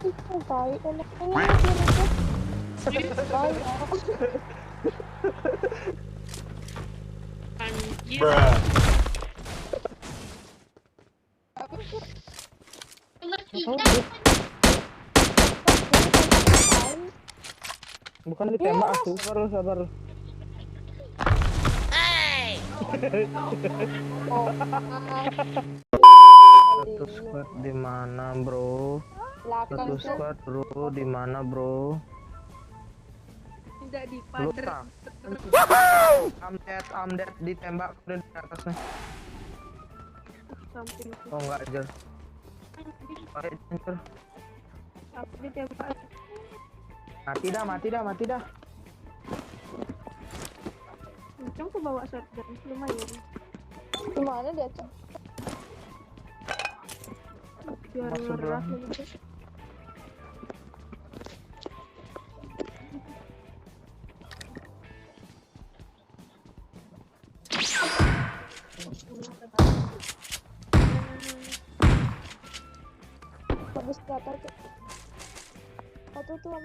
Baik, enak ini baik. Anjir. Bukan ditembak aku, sabar. Satu squad di mana, bro? Satu squad, bro, di mana, bro? Tidak di Luka. I'm dead, ditembak udah di atasnya. samping Oh enggak aja. Baik, anjir. aku ditembak. Mati dah. Ucang aku bawa shotgun lumayan. Gimana dia, Cok? Biar Masuk ngerah dong. gitu. Bagus kata, Cok. Satu tuh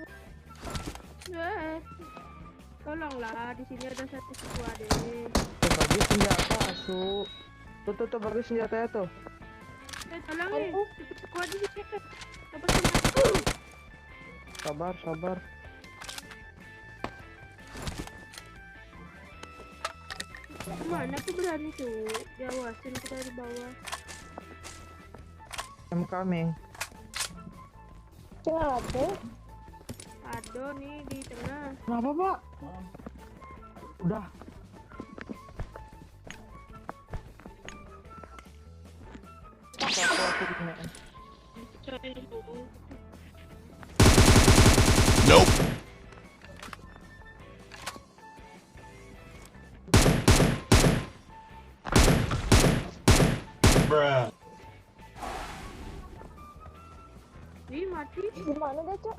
Tolonglah, di sini ada satu squad deh. Bagi senjata asu. Tuh bagi senjatanya tuh. Tolong nih, satu squad di sini. Apa Sabar. Mana aku berani tuh, diawasin kita di bawah. I'm coming. cuma ada. Ada nih di tengah. Kenapa, Pak? Udah. Aku gini. Nope. Bruh. Ih, mati. Gimana dia, Cok?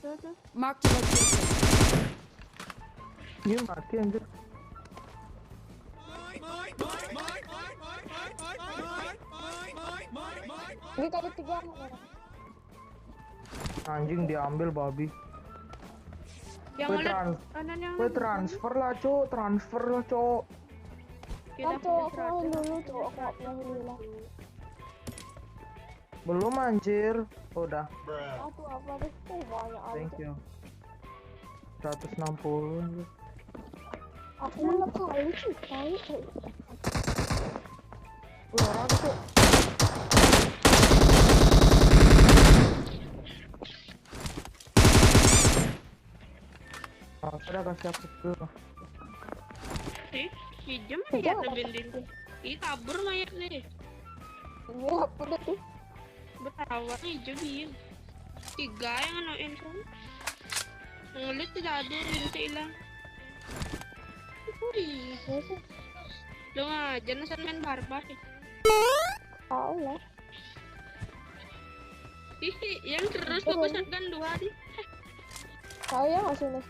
Tuh. Mark the location. Dia mati anjir. Ini kali 3 orang. Anjing diambil babi. Yang Gue ngeliat kanan yang transfer lah, Cok. kita Kan, Cok, aku main dulu, Cok. Aku nggak pernah hilang. Belum anjir. Udah. Aku apa deh? Banyak Thank aja. you. 160 anjir. Aku mana kali sih, kali. Orang tuh. Sudah kasih aku dulu. hijau mayat bendin. Ih, kabur mayat nih. Ini apa deh tuh? Betawa hijau dia. 3 yang anoin kan. Ngelit tidak ada yang hilang. Wih, lu aja nasan main barbar ya. Tahu lah. Ih, yang terus tuh shotgun 2 di. Tahu ya nggak sih, Mas?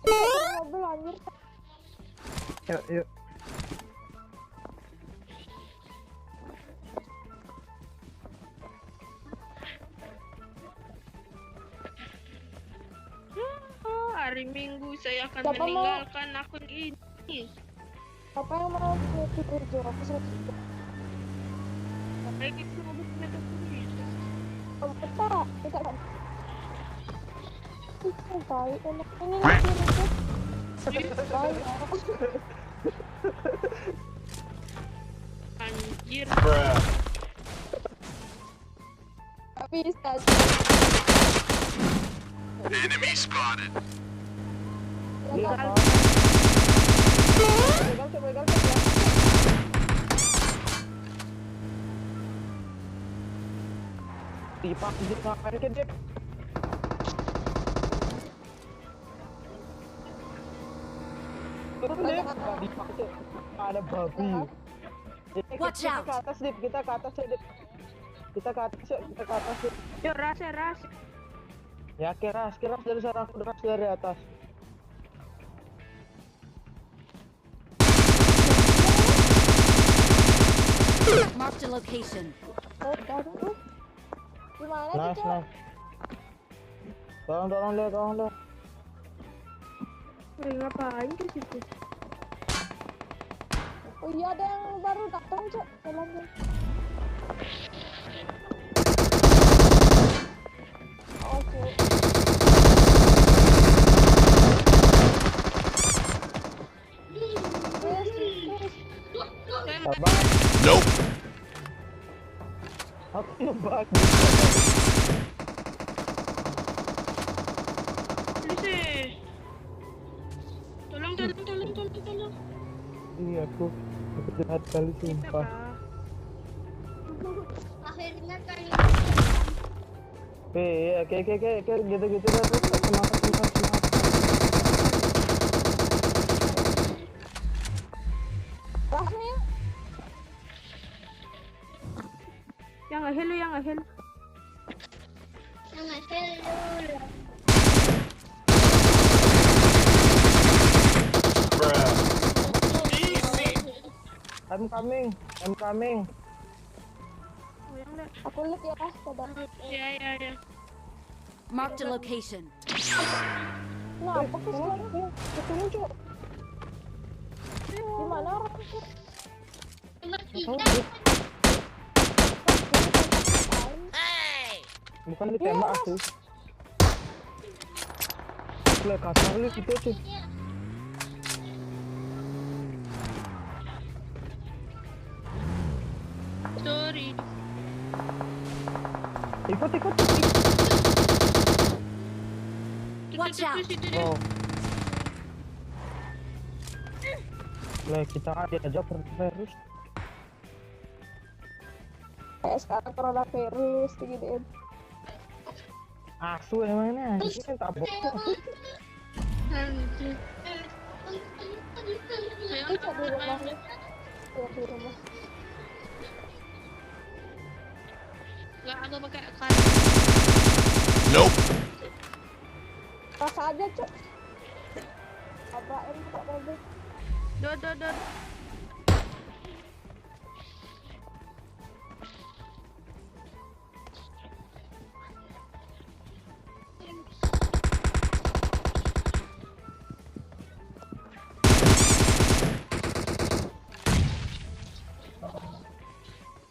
Mobil anjir. Yuk. Hari Minggu saya akan Siapa mau? meninggalkan akun ini. Apa yang mau tidur Jo? Aku sudah Kayak gitu habis metu bisa. kita kan. Baik, enak ini baik. Anjir. Bruh. Tapi bisa. Enemy spotted. Begal. Tipak di ngapain ke Dep? Ada babi. Watch out. Kita ke atas, Dep. Kita ke atas ya, Dep. Kita ke atas, Dep. Yuk, ras. Ya, keras dari sana, aku deras dari atas. Mark the location. Udah dulu. Gimana sih, Nice, Cok? nice. Tolong deh. Ngapain ke situ? Oh iya, ada yang baru datang, Cok. Jalan deh. Oke. Terus. Sabar. Nope. Aku ngebug. Please. Tolong. Iya, aku jahat kali sumpah. Akhirnya kali. Iya, kayak gitu dah terus semangat. Rasanya Yang ngehel. Bruh. I'm coming. Oh, yang lihat. aku lihat ya, sadar. Ya. Marked a location. Kenapa sih sekarang? Ketemu, Cok. Gimana orang itu? Bukan ditembak aku. Lah kasar lu gitu tuh. Sorry. Ikut. Watch out. Oh. Lah kita aja terus. Kayak sekarang coronavirus diginiin. Asu emangnya ini kan tak bocor. Bisa di rumah nih. Ya, di rumah. Nggak aku pakai kan. Nope. Rasa aja, Cok. Abrain buka mobil. Dot.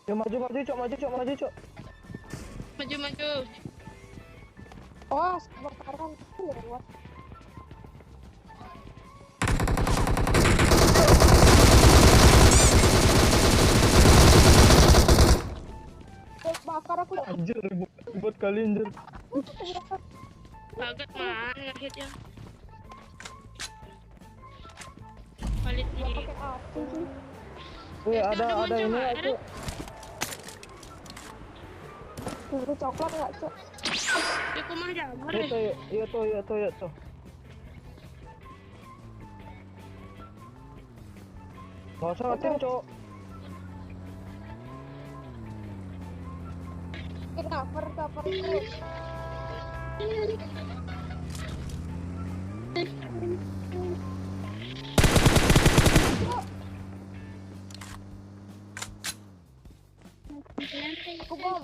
Ya maju, Cok. Maju. Oh, kebakaran itu lewat. Bakar aku. Anjir, ribut kali anjir. Kaget man ngehit ya. Balik Nggak nih. pakai api sih. Wih, ada ini aku. Peluru coklat nggak, Cok? Ya kumah jamur Iya deh. tuh. Nggak usah ngetim, Cok. Cover terus. Aku bom.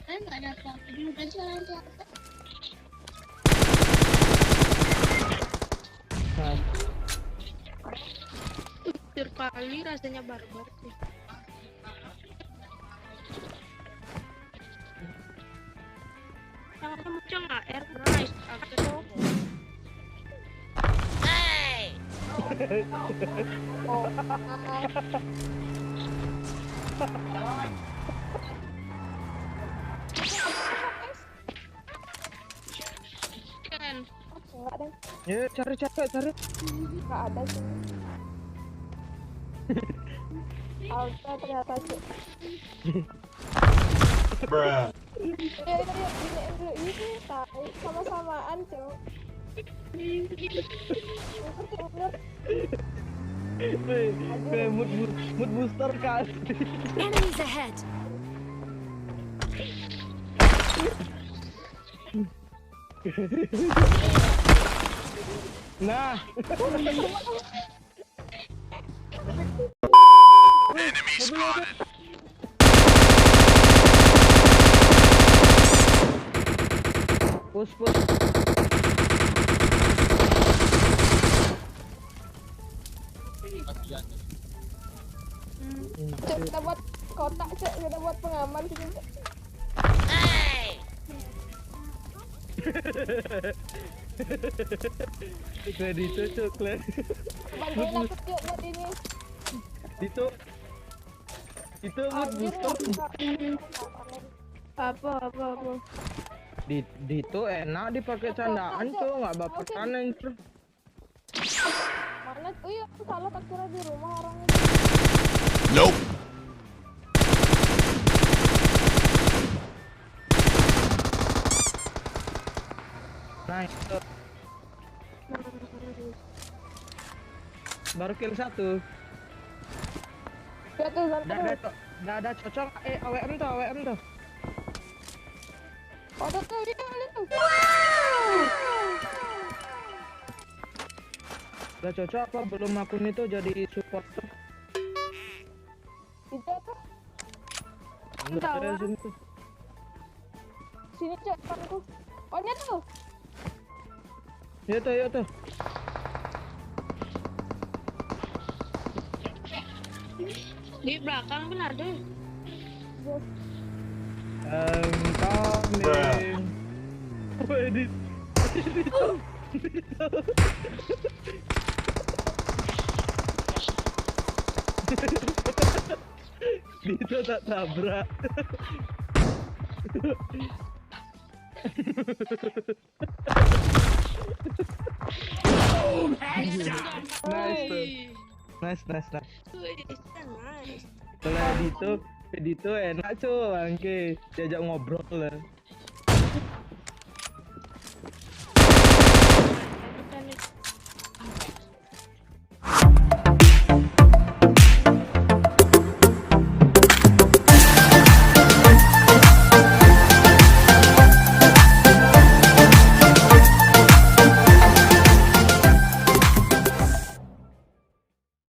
Kan nggak ada apa-apa juga jalan di atas. Nah, Hampir kali rasanya barbar sih. Yang aku muncul nggak air nice. Aku Oh, kan. enggak deh. ya cari. Enggak ada sih. Alta ternyata, Cok. Bruh. Ya, giniin dulu ini, tai. Sama-samaan, Cok. Bener. Kayak mood booster kan. Enemies ahead. Nah, Enemy spotted. push. Cek, kita buat kotak, Cek. Kita buat pengaman sini, Cek. Kayak Dito coklat. Bantuin aku, Cek, buat ini. Dito buat Anjir, booster. Apa? Dito enak dipakai candaan tuh, nggak baperan anjir. Mana? Oh iya, aku salah tak kira di rumah orangnya. Nope. Nah itu. Baru kill 1. Ya tuh, Nggak ada cocok. AWM tuh. Oh, tuh, dia lihat tuh. Udah cocok apa belum akun itu jadi support tuh? Tidak tuh. Enggak ada sini tuh. Sini, Cek, depanku. Oh, nya tuh. Ya tuh. Di belakang kan ada. Coming. Apa edit? Dito tak tabrak. Nice. Kalau Dito enak cuy, angke diajak ngobrol lah.